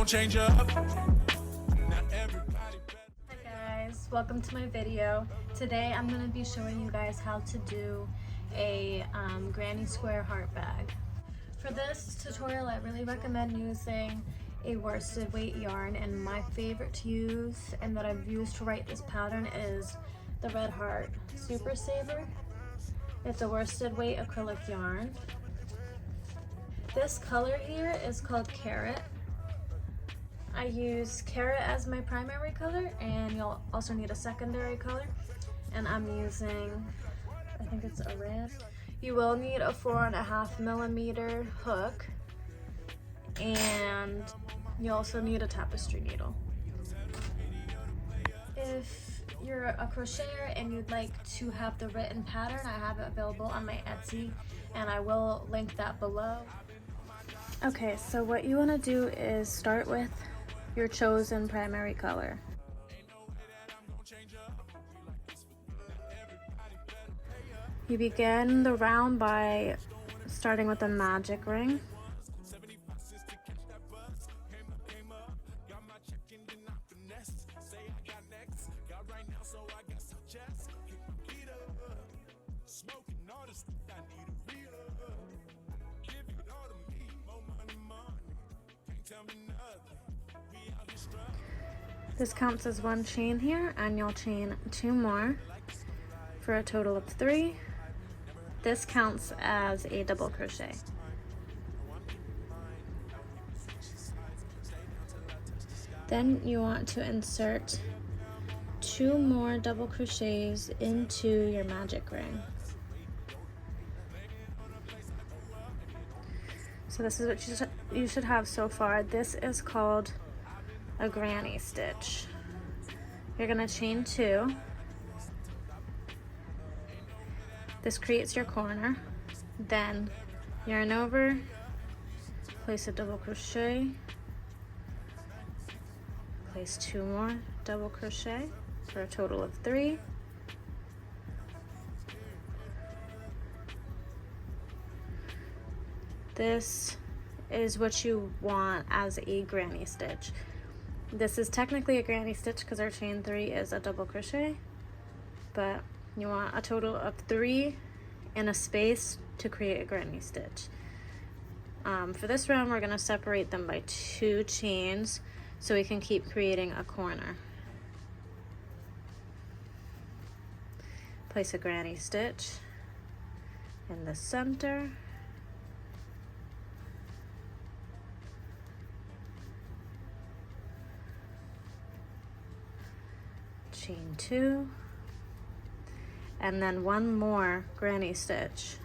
change up. Hi guys, welcome to my video. Today I'm going to be showing you guys how to do a granny square heart bag. For this tutorial I really recommend using a worsted weight yarn, and my favorite to use and that I've used to write this pattern is the Red Heart Super Saver. It's a worsted weight acrylic yarn. This color here is called Carrot. I use Carrot as my primary color, and you'll also need a secondary color, and I'm using, I think it's a red. You will need a 4.5mm hook, and you also need a tapestry needle. If you're a crocheter and you'd like to have the written pattern, I have it available on my Etsy, and I will link that below. Okay, so what you want to do is start with your chosen primary color. You begin the round by starting with a magic ring. This counts as one chain here, and you'll chain 2 more for a total of 3. This counts as a double crochet. Then you want to insert 2 more double crochets into your magic ring. So this is what you should have so far. This is called a granny stitch. You're gonna chain 2. This creates your corner. Then yarn over, place a double crochet, place 2 more double crochet for a total of 3. This is what you want as a granny stitch. This is technically a granny stitch because our chain 3 is a double crochet, but you want a total of 3 in a space to create a granny stitch. For this round we're going to separate them by 2 chains so we can keep creating a corner. Place a granny stitch in the center. Chain 2, and then 1 more granny stitch.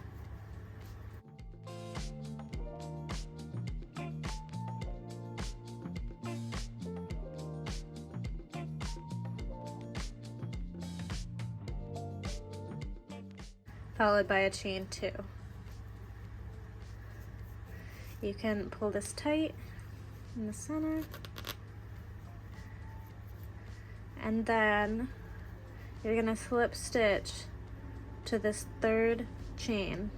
Followed by a chain 2. You can pull this tight in the center. And then you're gonna slip stitch to this 3rd chain.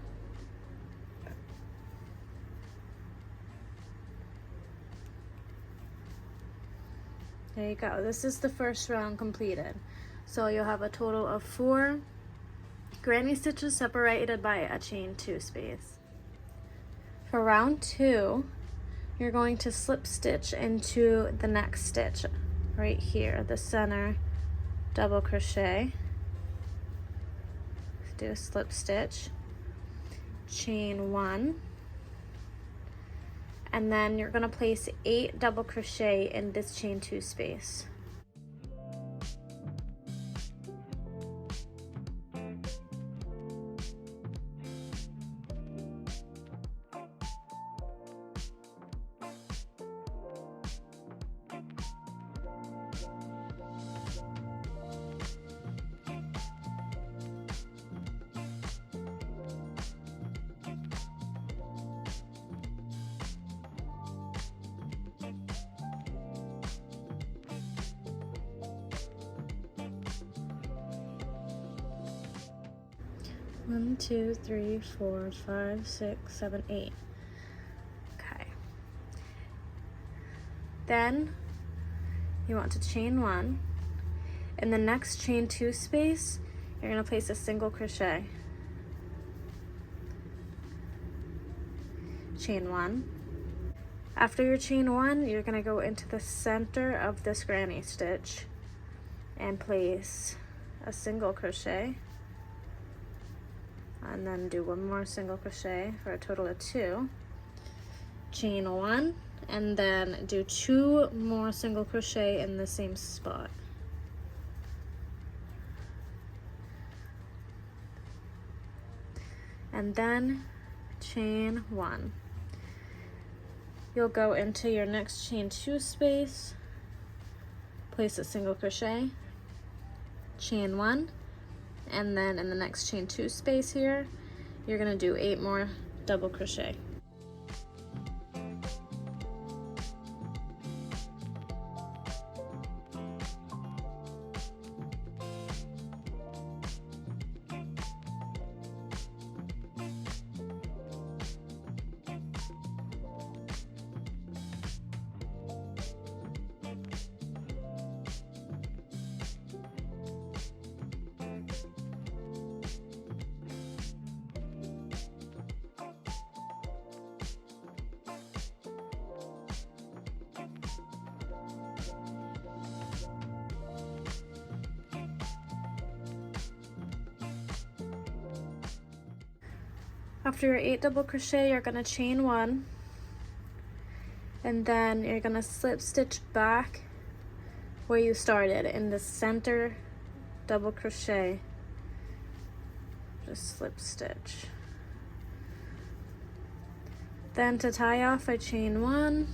There you go. This is the first round completed. So you'll have a total of 4 granny stitches separated by a chain 2 space. For round 2, you're going to slip stitch into the next stitch right here, the center double crochet. Do a slip stitch, chain 1, and then you're going to place 8 double crochet in this chain 2 space. One, two, three, 4, 5, 6, 7, 8. Okay. Then you want to chain 1. In the next chain 2 space, you're going to place a single crochet. Chain 1. After your chain 1, you're going to go into the center of this granny stitch and place a single crochet, and then do 1 more single crochet for a total of 2. Chain 1, and then do 2 more single crochet in the same spot. And then chain 1. You'll go into your next chain 2 space, place a single crochet, chain 1, and then in the next chain 2 space here, you're going to do 8 more double crochet. After your 8 double crochet, you're going to chain 1, and then you're going to slip stitch back where you started in the center double crochet. Just slip stitch. Then to tie off, I chain 1,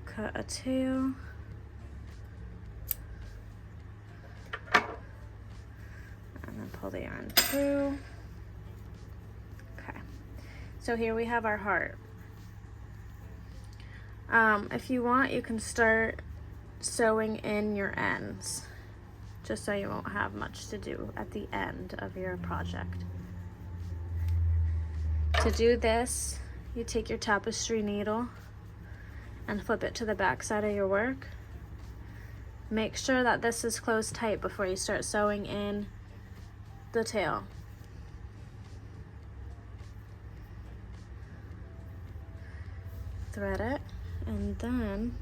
cut a tail, pull the yarn through. Okay, so here we have our heart. If you want, you can start sewing in your ends, just so you won't have much to do at the end of your project. To do this, you take your tapestry needle and flip it to the back side of your work. Make sure that this is closed tight before you start sewing in the tail. Thread it, and then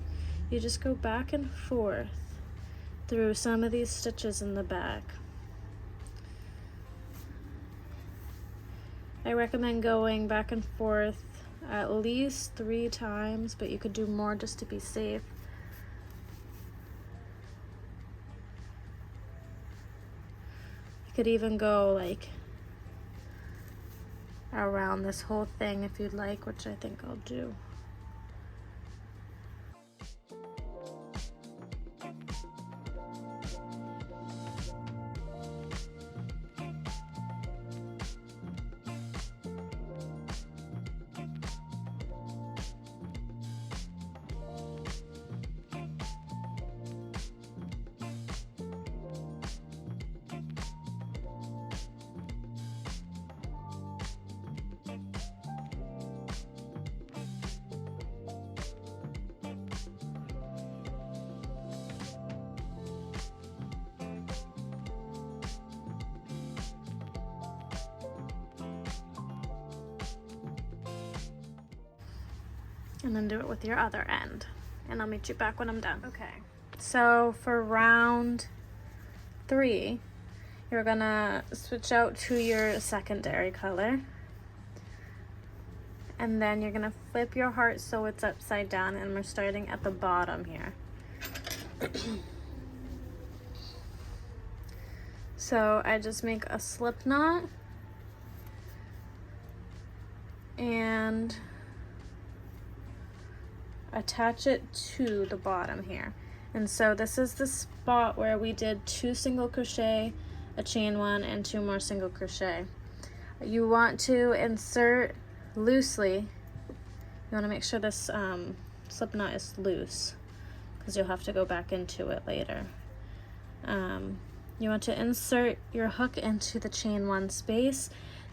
you just go back and forth through some of these stitches in the back. I recommend going back and forth at least 3 times, but you could do more just to be safe. Could even go like around this whole thing if you'd like, which I think I'll do. And then do it with your other end. And I'll meet you back when I'm done. Okay, so for round 3, you're gonna switch out to your secondary color. And then you're gonna flip your heart so it's upside down, and we're starting at the bottom here. So I just make a slip knot and attach it to the bottom here. And so this is the spot where we did 2 single crochet, a chain 1, and 2 more single crochet. You want to insert loosely. You want to make sure this slip knot is loose, because you'll have to go back into it later. You want to insert your hook into the chain 1 space.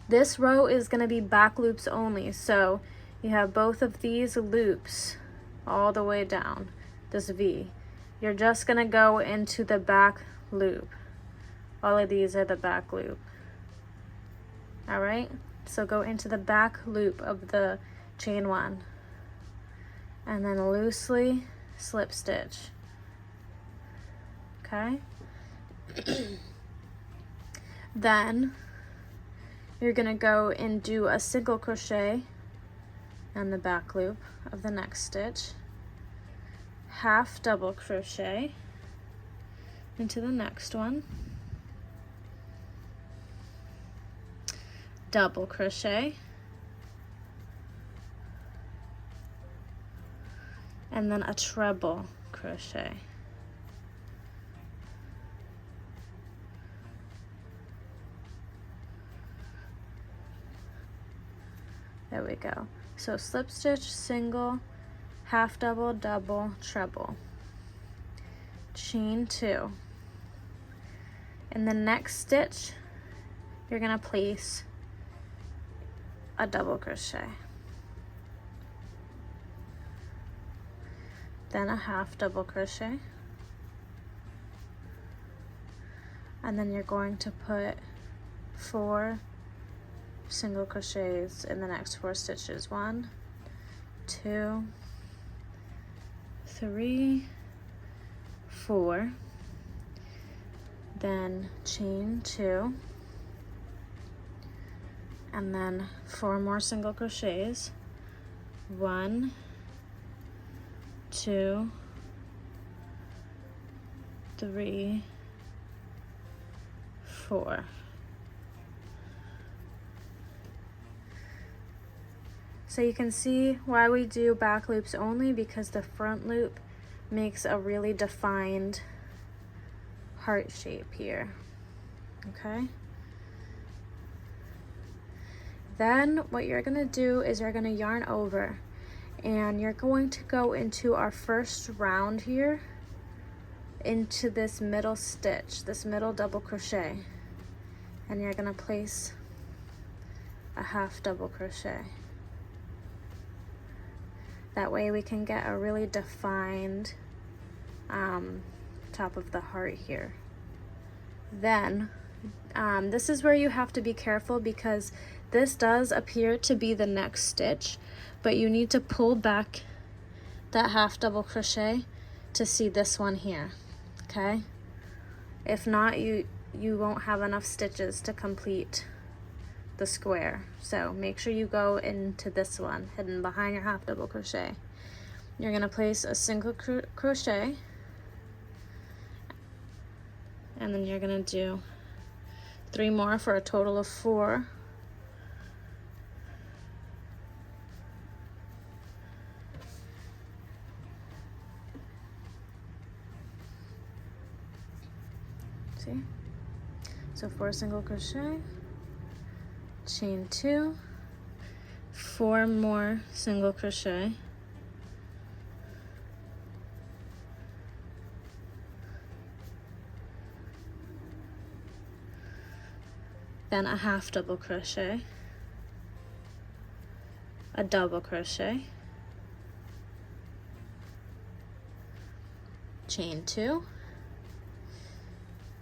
This row is going to be back loops only, so you have both of these loops all the way down, this V. You're just gonna go into the back loop. All of these are the back loop. All right, so go into the back loop of the chain 1 and then loosely slip stitch. Okay. Then you're gonna go and do a single crochet in the back loop of the next stitch, half double crochet into the next one, double crochet, and then a treble crochet. There we go. So slip stitch, single, half double, double, treble, chain 2. In the next stitch, you're gonna place a double crochet, then a half double crochet, and then you're going to put 4 single crochets in the next 4 stitches. 1, 2, 3, 4, then chain 2, and then 4 more single crochets. 1, 2, 3, 4. So you can see why we do back loops only, because the front loop makes a really defined heart shape here. Okay. Then what you're gonna do is you're gonna yarn over and you're going to go into our first round here, into this middle stitch, this middle double crochet, and you're gonna place a half double crochet. That way we can get a really defined top of the heart here. Then this is where you have to be careful, because this does appear to be the next stitch, but you need to pull back that half double crochet to see this one here, okay? If not, you won't have enough stitches to complete the square. So make sure you go into this one hidden behind your half double crochet. You're gonna place a single crochet, and then you're gonna do 3 more for a total of 4. See? So 4 single crochet, chain 2, 4 more single crochet, then a half double crochet, a double crochet, chain 2,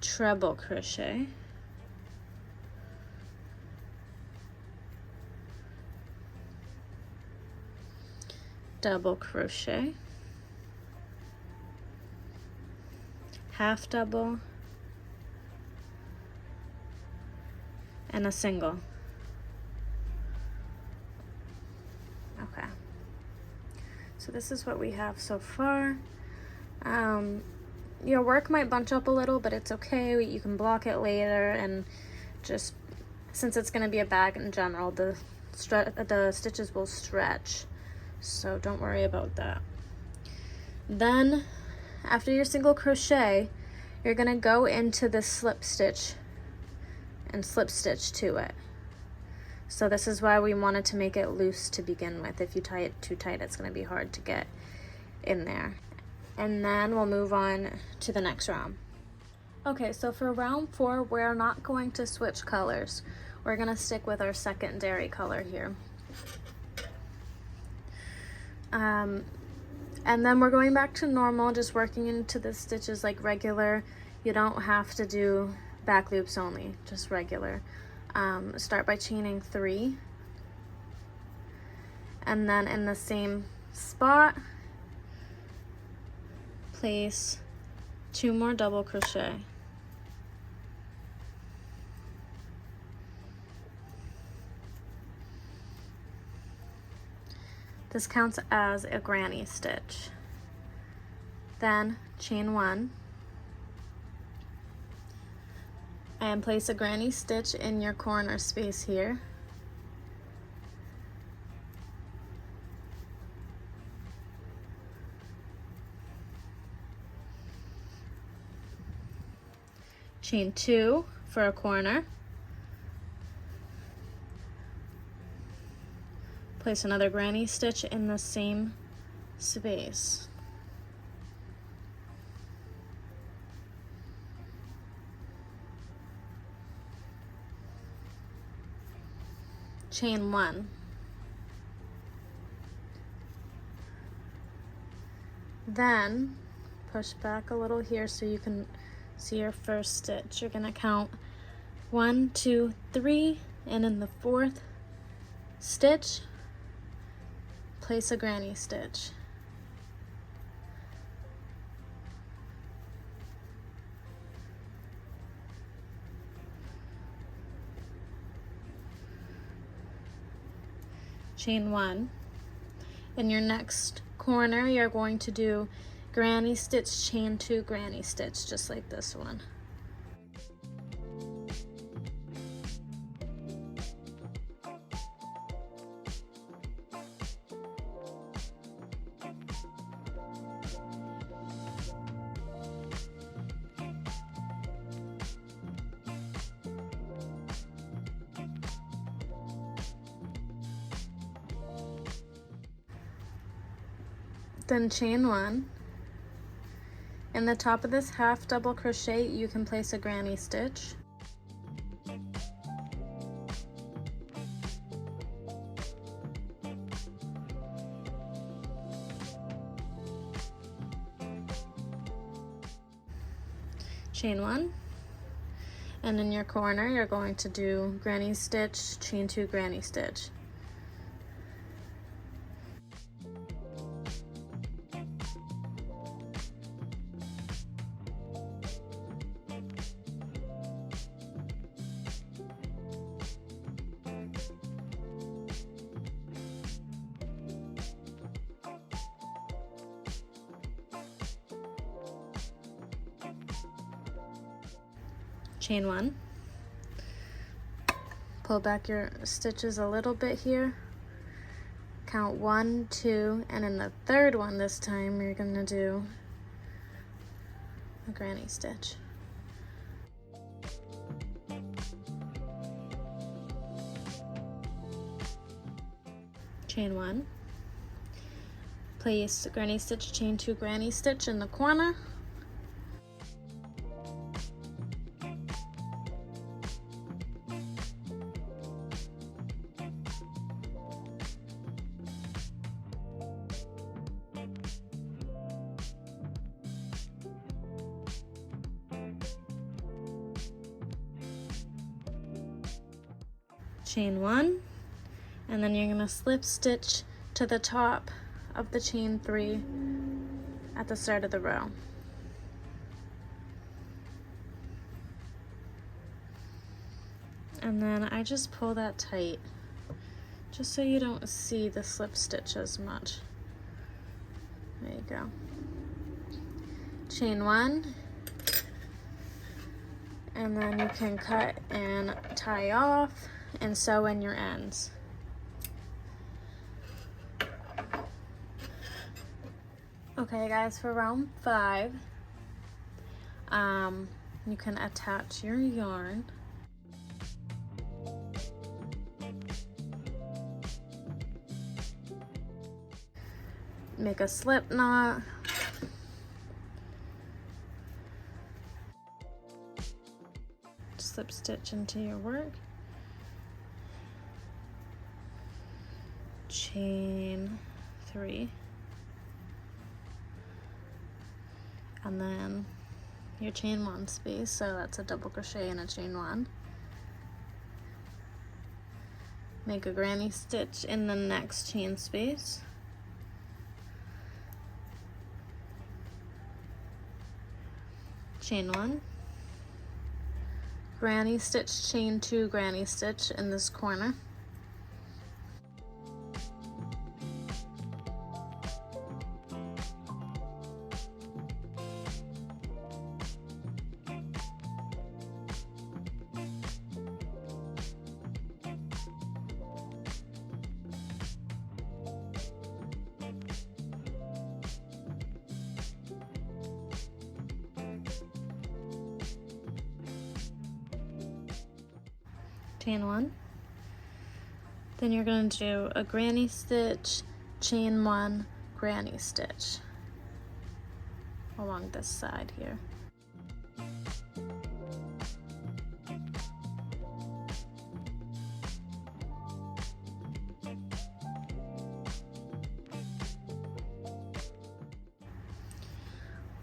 treble crochet, double crochet, half double, and a single. Okay, so this is what we have so far. Your work might bunch up a little, but it's okay. You can block it later, and just since it's going to be a bag in general, the stitches will stretch, so don't worry about that. Then after your single crochet, you're going to go into the slip stitch and slip stitch to it. So this is why we wanted to make it loose to begin with. If you tie it too tight, it's going to be hard to get in there. And then we'll move on to the next round. Okay, so for round 4, we're not going to switch colors. We're going to stick with our secondary color here. And then we're going back to normal, just working into the stitches like regular. You don't have to do back loops only, just regular. Start by chaining 3, and then in the same spot, place 2 more double crochet. This counts as a granny stitch. Then chain 1 and place a granny stitch in your corner space here. Chain 2 for a corner. Place another granny stitch in the same space. Chain 1. Then push back a little here so you can see your first stitch. You're gonna count 1, 2, 3, and in the 4th stitch, place a granny stitch. Chain 1. In your next corner, you're going to do granny stitch, chain 2, granny stitch, just like this one. Then chain 1. In the top of this half double crochet, you can place a granny stitch. Chain 1. And in your corner, you're going to do granny stitch, chain 2, granny stitch. Chain 1, pull back your stitches a little bit here, count 1, 2, and in the 3rd one this time you're going to do a granny stitch. Chain 1, place granny stitch, chain 2, granny stitch in the corner. Chain 1, and then you're going to slip stitch to the top of the chain 3 at the start of the row. And then I just pull that tight just so you don't see the slip stitch as much. There you go. Chain 1, and then you can cut and tie off and sew in your ends. Okay guys, for round 5, you can attach your yarn. Make a slip knot. Slip stitch into your work. Chain 3. and then your chain 1 space, so that's a double crochet and a chain 1. Make a granny stitch in the next chain space. Chain 1. Granny stitch, chain 2, granny stitch in this corner. Chain 1. Then you're going to do a granny stitch, chain 1, granny stitch along this side here.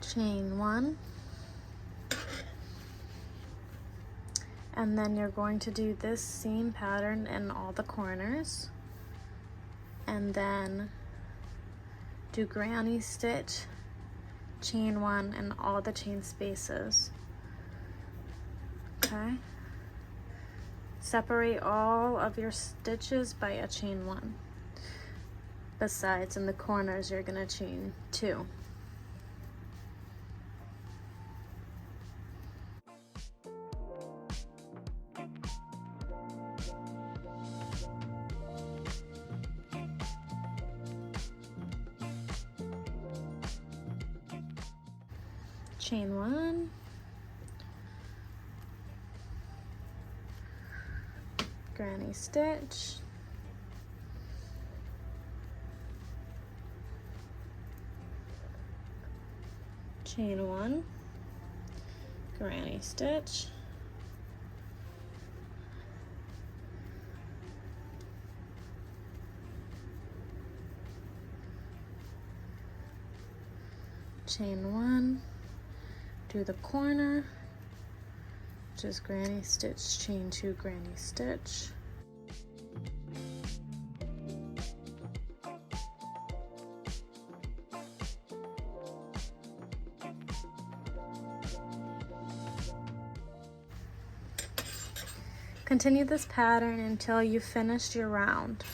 Chain 1. And then you're going to do this same pattern in all the corners, and then do granny stitch, chain 1 in all the chain spaces. Okay? Separate all of your stitches by a chain 1. Besides, in the corners you're going to chain 2. Chain 1, granny stitch, chain 1, granny stitch, chain 1, do the corner, which is granny stitch, chain 2, granny stitch. Continue this pattern until you finished your round.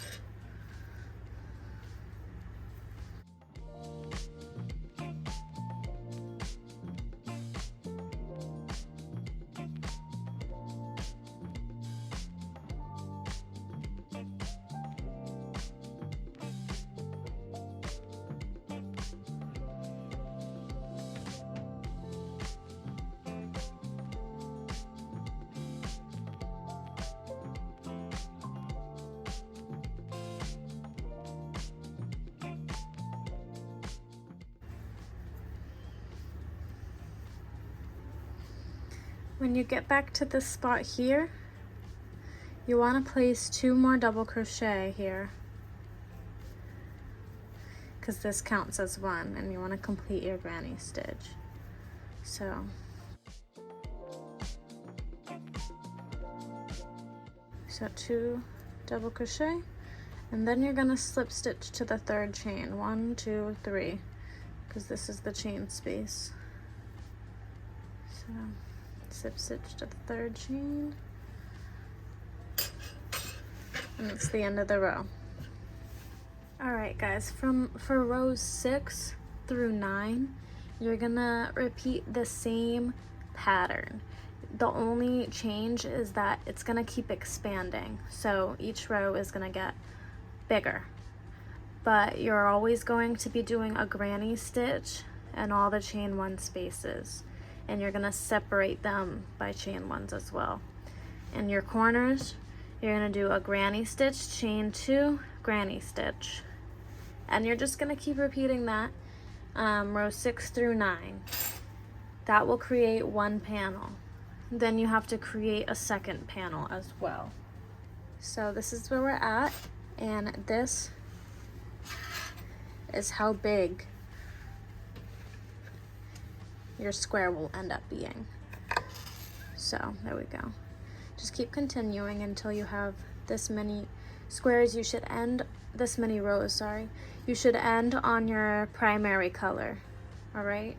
When you get back to this spot here, you want to place 2 more double crochet here, because this counts as 1, and you want to complete your granny stitch. So So 2 double crochet, and then you're going to slip stitch to the 3rd chain, 1, 2, 3, because this is the chain space. So slip stitch to the 3rd chain, and it's the end of the row. Alright guys, for rows 6 through 9, you're gonna repeat the same pattern. The only change is that it's gonna keep expanding, so each row is gonna get bigger. But you're always going to be doing a granny stitch in all the chain 1 spaces, and you're gonna separate them by chain 1s as well. In your corners, you're gonna do a granny stitch, chain 2, granny stitch, and you're just gonna keep repeating that row 6 through 9. That will create 1 panel. Then you have to create a 2nd panel as well. So this is where we're at, and this is how big your square will end up being. So there we go. Just keep continuing until you have this many squares. You should end, this many rows, sorry. You should end on your primary color, all right?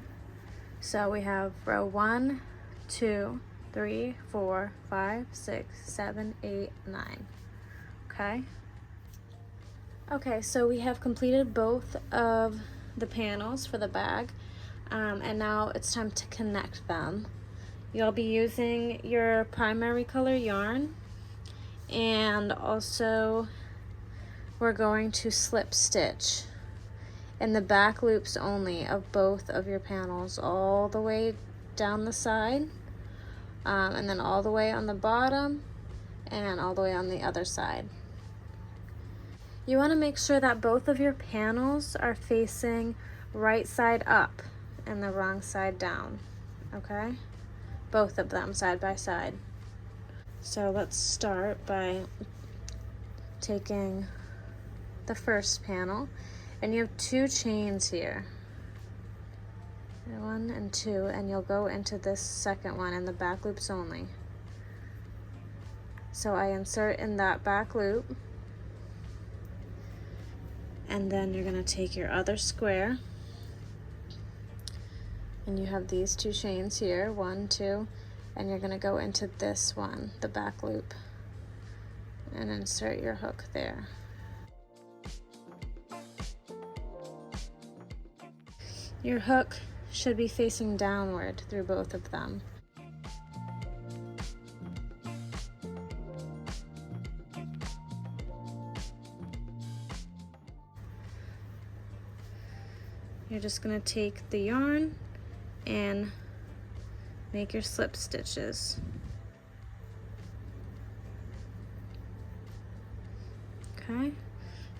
So we have row 1, 2, 3, 4, 5, 6, 7, 8, 9, okay? Okay, so we have completed both of the panels for the bag, and now it's time to connect them. You'll be using your primary color yarn, and also we're going to slip stitch in the back loops only of both of your panels, all the way down the side, and then all the way on the bottom and all the way on the other side. You want to make sure that both of your panels are facing right side up and the wrong side down, okay? Both of them side by side. So let's start by taking the first panel, and you have 2 chains here, 1 and 2, and you'll go into this second one in the back loops only. So I insert in that back loop, and then you're going to take your other square, and you have these 2 chains here, 1, 2, and you're going to go into this one, the back loop, and insert your hook there. Your hook should be facing downward through both of them. You're just going to take the yarn and make your slip stitches. Okay,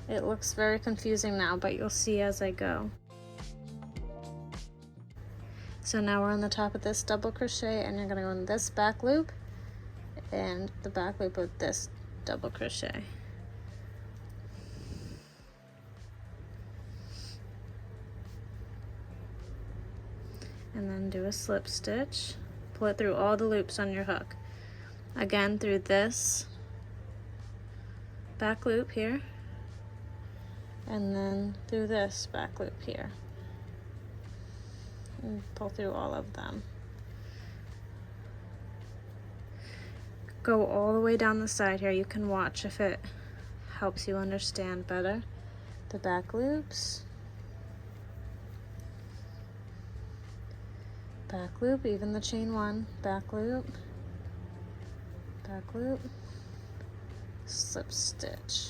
it looks very confusing now, but you'll see as I go. So now we're on the top of this double crochet, and you're going to go in this back loop and the back loop of this double crochet. And then do a slip stitch. Pull it through all the loops on your hook. Again, through this back loop here, and then through this back loop here. And pull through all of them. Go all the way down the side here. You can watch if it helps you understand better. The back loops. Back loop, even the chain 1, back loop, slip stitch.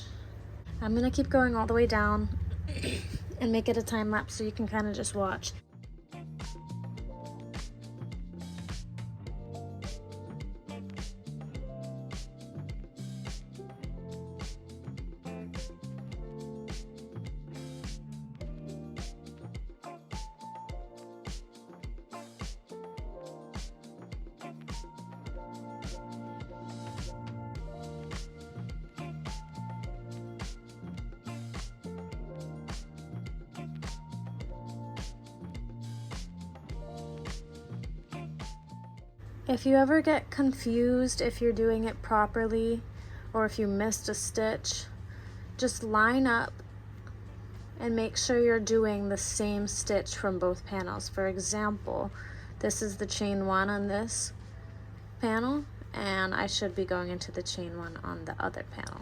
I'm gonna keep going all the way down and make it a time lapse so you can kind of just watch. If you ever get confused if you're doing it properly or if you missed a stitch, just line up and make sure you're doing the same stitch from both panels. For example, this is the chain 1 on this panel, and I should be going into the chain 1 on the other panel.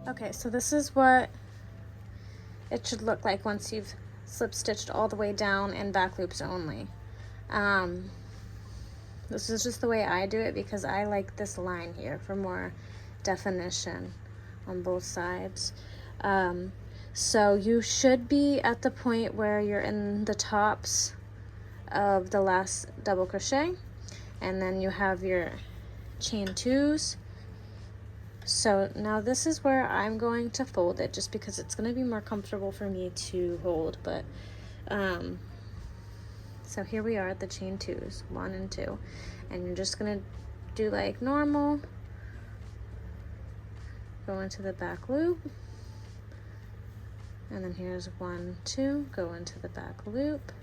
Okay, so this is what it should look like once you've slip stitched all the way down and back loops only. This is just the way I do it because I like this line here for more definition on both sides. So you should be at the point where you're in the tops of the last double crochet, and then you have your chain 2s. So now this is where I'm going to fold it, just because it's going to be more comfortable for me to hold. But so here we are at the chain 2s, 1 and 2, and you're just going to do like normal, go into the back loop, and then here's 1, 2, go into the back loop,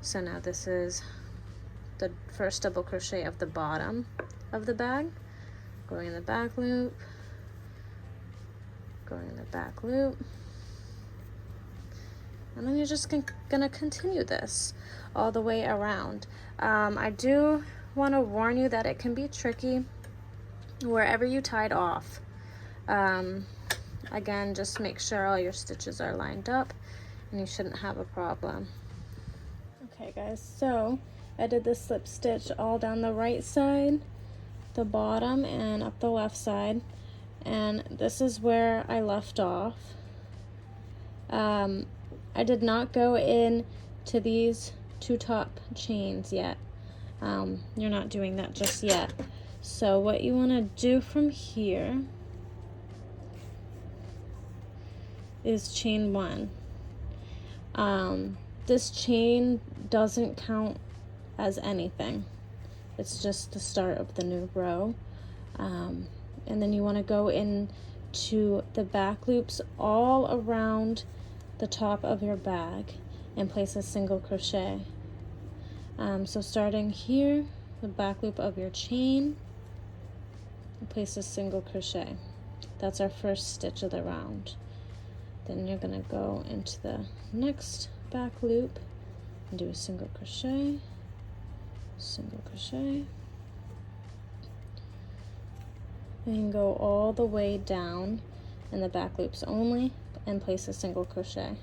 so now this is the first double crochet of the bottom of the bag, going in the back loop, going in the back loop, and then you're just gonna continue this all the way around. I do want to warn you that it can be tricky wherever you tied off. Again, just make sure all your stitches are lined up and you shouldn't have a problem. Okay guys, so I did this slip stitch all down the right side, the bottom, and up the left side, and this is where I left off. I did not go in to these 2 top chains yet. You're not doing that just yet. So what you want to do from here is chain 1. This chain doesn't count as anything. It's just the start of the new row. And then you want to go into the back loops all around the top of your bag and place a single crochet. So starting here, the back loop of your chain, place a single crochet. That's our first stitch of the round. Then you're going to go into the next back loop and do a single crochet, and go all the way down in the back loops only and place a single crochet.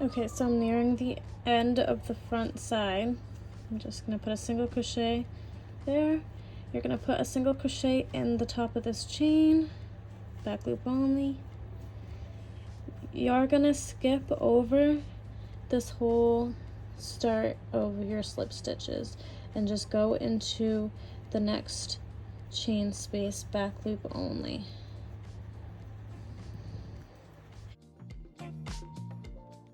Okay, so I'm nearing the end of the front side. I'm just going to put a single crochet there. You're going to put a single crochet in the top of this chain, back loop only. You're going to skip over this whole start of your slip stitches and just go into the next chain space, back loop only.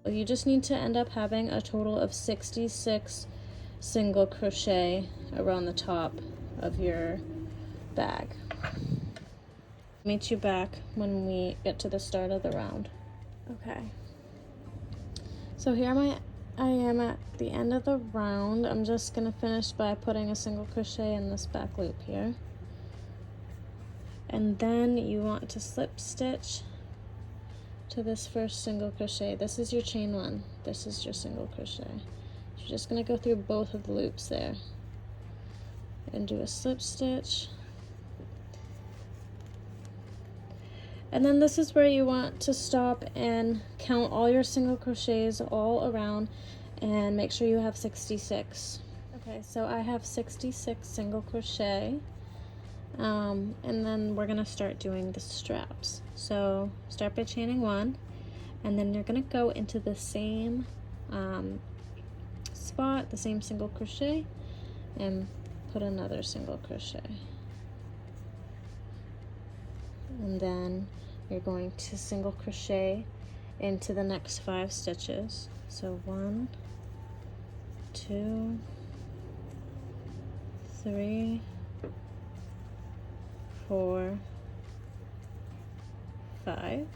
You just need to end up having a total of 66 single crochet around the top of your bag. Meet you back when we get to the start of the round. Okay, so here I am at the end of the round. I'm just gonna finish by putting a single crochet in this back loop here, and then you want to slip stitch to this first single crochet. This is your chain 1, this is your single crochet. You're just going to go through both of the loops there and do a slip stitch, and then this is where you want to stop and count all your single crochets all around and make sure you have 66. Okay, so I have 66 single crochet And then we're gonna start doing the straps. So start by chaining 1, and then you're gonna go into the same spot, the same single crochet, and put another single crochet. And then you're going to single crochet into the next 5 stitches. So 1, 2, 3, 4, 5.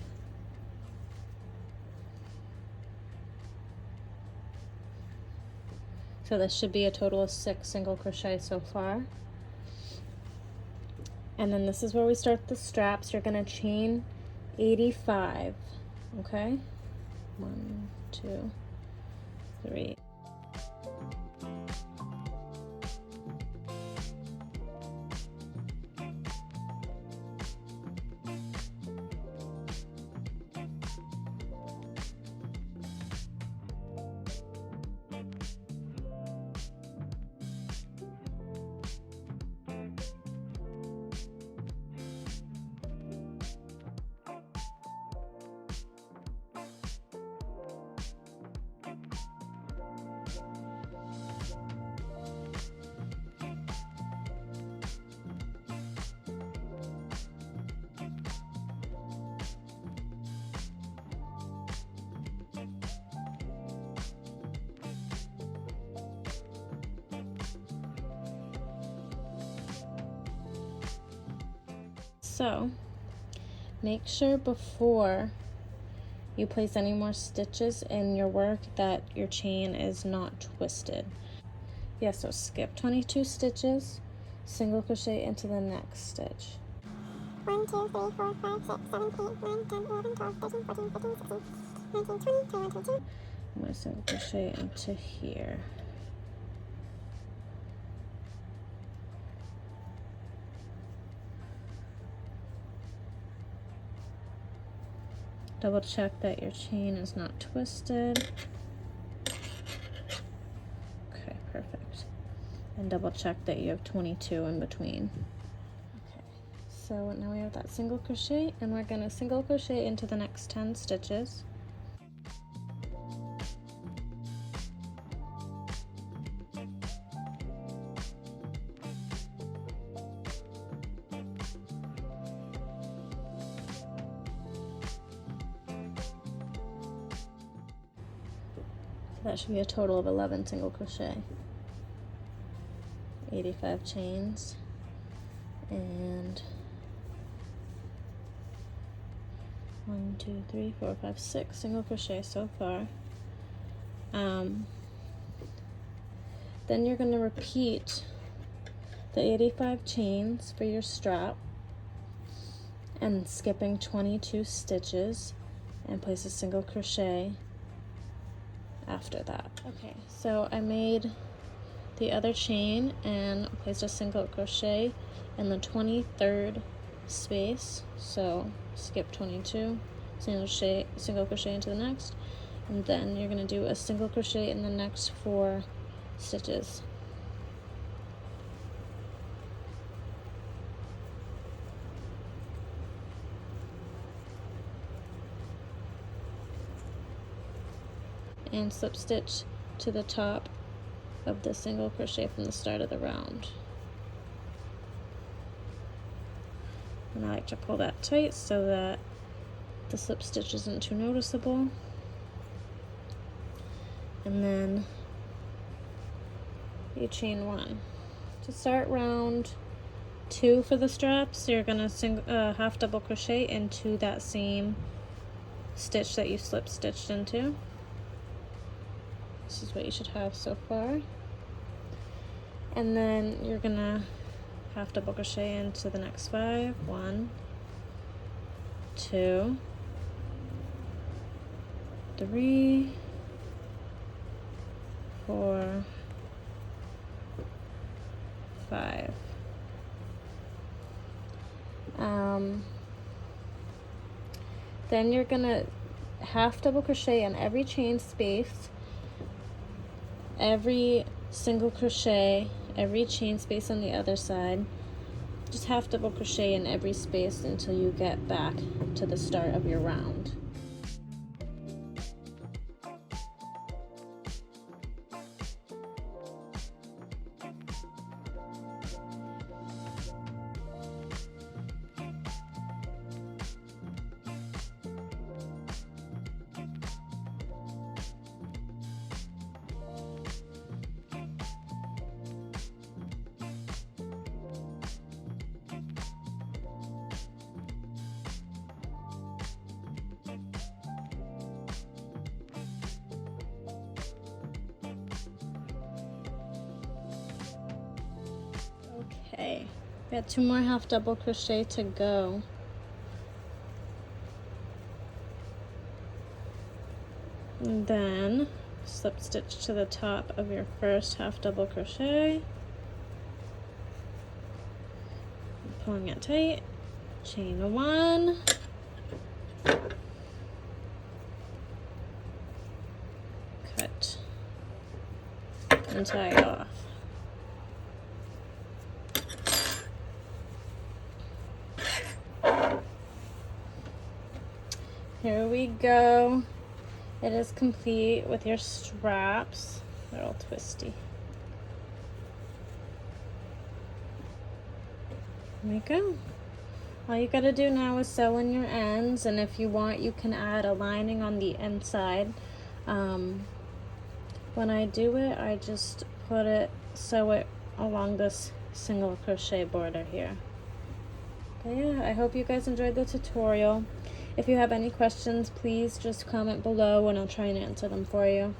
So this should be a total of 6 single crochet so far. And then this is where we start the straps. You're going to chain 85, okay? 1, 2, 3. So make sure before you place any more stitches in your work that your chain is not twisted. Yeah, so skip 22 stitches, single crochet into the next stitch. 1, 2, 3, 4, 5, 6, 7, 8, 9, 10, 11, 12, 13, 14, 15, 16, 19, 20, 21, 22. I'm going to single crochet into here. Double check that your chain is not twisted. Okay, perfect. And double check that you have 22 in between. Okay, so now we have that single crochet, and we're going to single crochet into the next 10 stitches. That should be a total of 11 single crochet, 85 chains, and 1, 2, 3, 4, 5, 6 single crochet so far. Then you're going to repeat the 85 chains for your strap and skipping 22 stitches and place a single crochet after that. Okay, so I made the other chain and placed a single crochet in the 23rd space, so skip 22, single crochet into the next, and then you're going to do a single crochet in the next 4 stitches. And slip stitch to the top of the single crochet from the start of the round. And I like to pull that tight so that the slip stitch isn't too noticeable. And then you chain 1. To start round 2 for the straps, you're going to half double crochet into that same stitch that you slip stitched into. This is what you should have so far. And then you're gonna half double crochet into the next 5. 1, 2, 3, 4, 5. Then you're gonna half double crochet in every chain space, every single crochet, every chain space on the other side, just half double crochet in every space until you get back to the start of your round. Okay, got 2 more half double crochet to go. And then slip stitch to the top of your first half double crochet, pulling it tight, chain 1, cut and tie off. Here we go. It is complete with your straps. They're all twisty. There we go. All you gotta do now is sew in your ends, and if you want, you can add a lining on the inside. When I do it, I just sew it along this single crochet border here. But yeah, I hope you guys enjoyed the tutorial. If you have any questions, please just comment below and I'll try and answer them for you.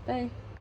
Bye.